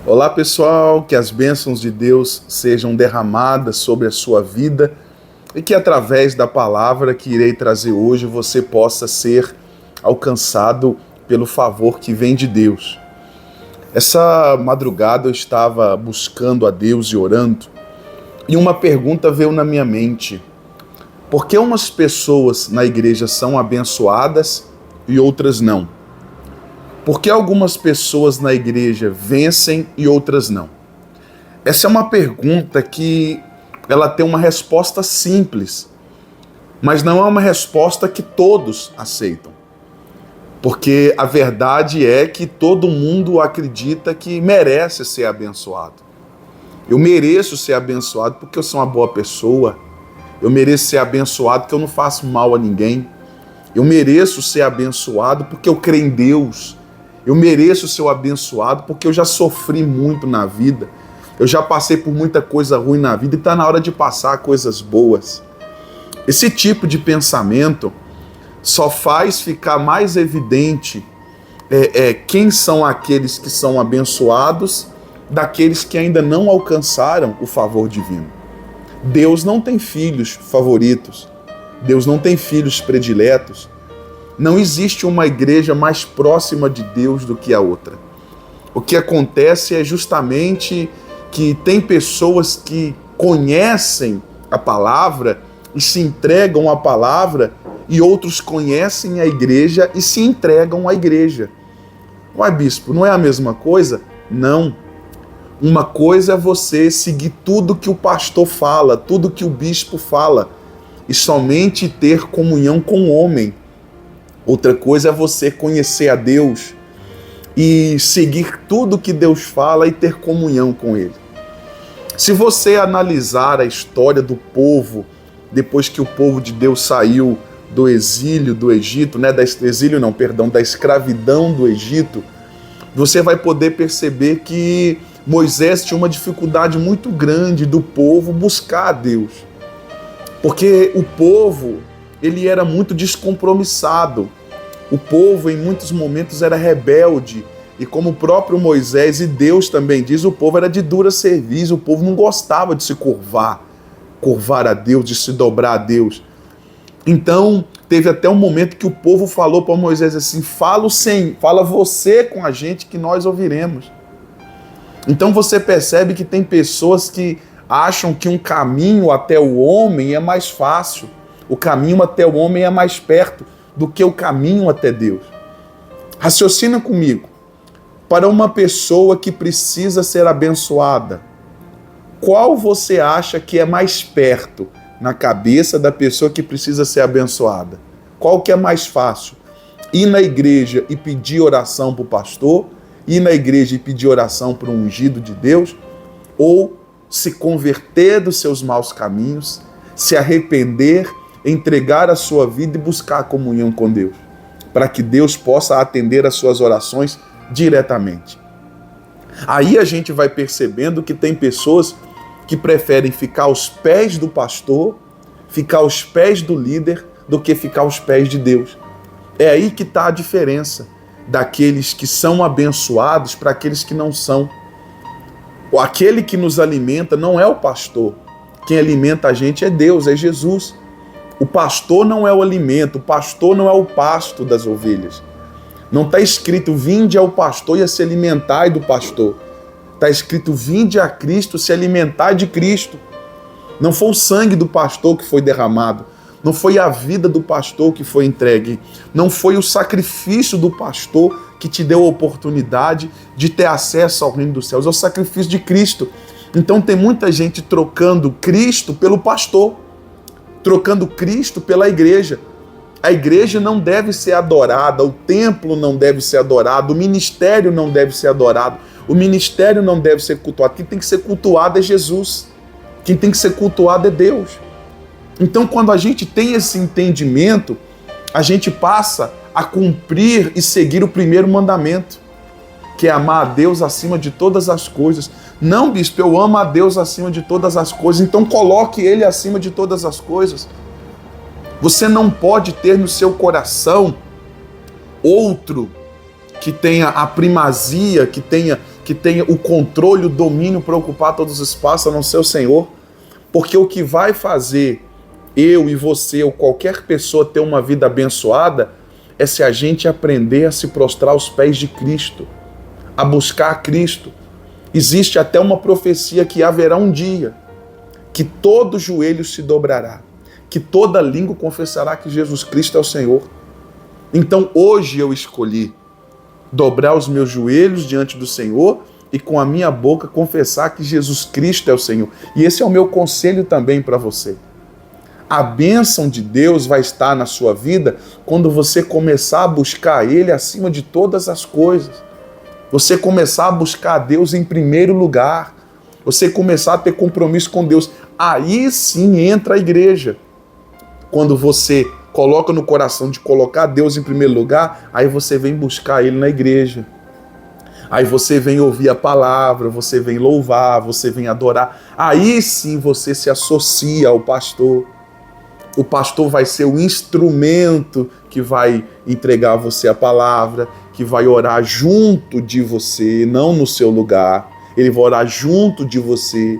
Olá pessoal, que as bênçãos de Deus sejam derramadas sobre a sua vida e que através da palavra que irei trazer hoje você possa ser alcançado pelo favor que vem de Deus. Essa madrugada eu estava buscando a Deus e orando e uma pergunta veio na minha mente: por que umas pessoas na igreja são abençoadas e outras não? Por que algumas pessoas na igreja vencem e outras não? Essa é uma pergunta que ela tem uma resposta simples, mas não é uma resposta que todos aceitam. Porque a verdade é que todo mundo acredita que merece ser abençoado. Eu mereço ser abençoado porque eu sou uma boa pessoa. Eu mereço ser abençoado porque eu não faço mal a ninguém. Eu mereço ser abençoado porque eu creio em Deus. Eu mereço ser abençoado porque eu já sofri muito na vida. Eu já passei por muita coisa ruim na vida e está na hora de passar coisas boas. Esse tipo de pensamento só faz ficar mais evidente quem são aqueles que são abençoados daqueles que ainda não alcançaram o favor divino. Deus não tem filhos favoritos. Deus não tem filhos prediletos. Não existe uma igreja mais próxima de Deus do que a outra. O que acontece é justamente que tem pessoas que conhecem a palavra e se entregam à palavra, e outros conhecem a igreja e se entregam à igreja. Ué, bispo, não é a mesma coisa? Não. Uma coisa é você seguir tudo que o pastor fala, tudo que o bispo fala, e somente ter comunhão com o homem. Outra coisa é você conhecer a Deus e seguir tudo que Deus fala e ter comunhão com Ele. Se você analisar a história do povo, depois que o povo de Deus saiu do exílio do Egito, da escravidão do Egito, você vai poder perceber que Moisés tinha uma dificuldade muito grande do povo buscar a Deus. Porque o povo, ele era muito descompromissado. O povo, em muitos momentos, era rebelde. E como o próprio Moisés e Deus também diz, o povo era de dura cerviz. O povo não gostava de se curvar a Deus, de se dobrar a Deus. Então, teve até um momento que o povo falou para Moisés assim: fala você com a gente que nós ouviremos. Então você percebe que tem pessoas que acham que um caminho até o homem é mais fácil. O caminho até o homem é mais perto do que o caminho até Deus. Raciocina comigo. Para uma pessoa que precisa ser abençoada, qual você acha que é mais perto na cabeça da pessoa que precisa ser abençoada? Qual que é mais fácil? Ir na igreja e pedir oração para o pastor? Ir na igreja e pedir oração para um ungido de Deus? Ou se converter dos seus maus caminhos, se arrepender, entregar a sua vida e buscar a comunhão com Deus, para que Deus possa atender as suas orações diretamente? Aí a gente vai percebendo que tem pessoas que preferem ficar aos pés do pastor, ficar aos pés do líder, do que ficar aos pés de Deus. É aí que está a diferença daqueles que são abençoados para aqueles que não são. Aquele que nos alimenta não é o pastor. Quem alimenta a gente é Deus, é Jesus. O pastor não é o alimento, o pastor não é o pasto das ovelhas. Não está escrito: vinde ao pastor e a se alimentai do pastor. Está escrito: vinde a Cristo, se alimentai de Cristo. Não foi o sangue do pastor que foi derramado. Não foi a vida do pastor que foi entregue. Não foi o sacrifício do pastor que te deu a oportunidade de ter acesso ao reino dos céus. É o sacrifício de Cristo. Então tem muita gente trocando Cristo pelo pastor, trocando Cristo pela igreja. A igreja não deve ser adorada, o templo não deve ser adorado, o ministério não deve ser adorado, o ministério não deve ser cultuado. Quem tem que ser cultuado é Jesus. Quem tem que ser cultuado é Deus. Então, quando a gente tem esse entendimento, a gente passa a cumprir e seguir o primeiro mandamento, que é amar a Deus acima de todas as coisas. Não, bispo, eu amo a Deus acima de todas as coisas, então coloque Ele acima de todas as coisas. Você não pode ter no seu coração outro que tenha a primazia, que tenha que tenha o controle, o domínio para ocupar todos os espaços, a não ser o Senhor. Porque o que vai fazer eu e você ou qualquer pessoa ter uma vida abençoada é se a gente aprender a se prostrar aos pés de Cristo, a buscar Cristo. Existe até uma profecia que haverá um dia que todo joelho se dobrará, que toda língua confessará que Jesus Cristo é o Senhor. Então hoje eu escolhi dobrar os meus joelhos diante do Senhor e com a minha boca confessar que Jesus Cristo é o Senhor. E esse é o meu conselho também para você. A bênção de Deus vai estar na sua vida quando você começar a buscar Ele acima de todas as coisas. Você começar a buscar a Deus em primeiro lugar. Você começar a ter compromisso com Deus. Aí sim entra a igreja. Quando você coloca no coração de colocar Deus em primeiro lugar, aí você vem buscar Ele na igreja. Aí você vem ouvir a palavra, você vem louvar, você vem adorar. Aí sim você se associa ao pastor. O pastor vai ser o instrumento que vai entregar a você a palavra, que vai orar junto de você, não no seu lugar. Ele vai orar junto de você.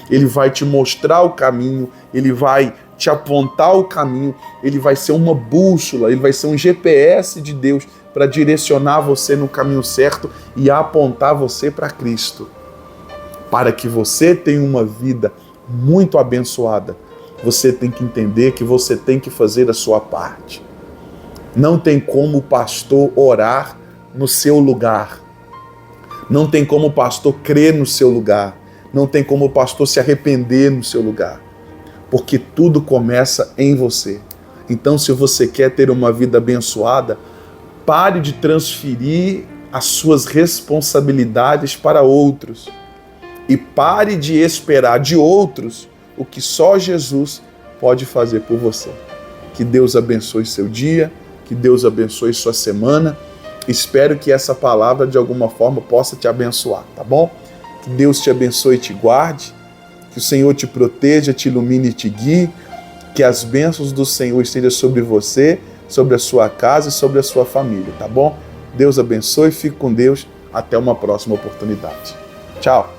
Ele vai te mostrar o caminho, ele vai te apontar o caminho, ele vai ser uma bússola, ele vai ser um GPS de Deus para direcionar você no caminho certo e apontar você para Cristo. Para que você tenha uma vida muito abençoada, você tem que entender que você tem que fazer a sua parte. Não tem como o pastor orar no seu lugar. Não tem como o pastor crer no seu lugar. Não tem como o pastor se arrepender no seu lugar. Porque tudo começa em você. Então, se você quer ter uma vida abençoada, pare de transferir as suas responsabilidades para outros. E pare de esperar de outros o que só Jesus pode fazer por você. Que Deus abençoe seu dia, que Deus abençoe sua semana. Espero que essa palavra de alguma forma possa te abençoar, tá bom? Que Deus te abençoe e te guarde, que o Senhor te proteja, te ilumine e te guie, que as bênçãos do Senhor estejam sobre você, sobre a sua casa e sobre a sua família, tá bom? Deus abençoe, fique com Deus, até uma próxima oportunidade. Tchau!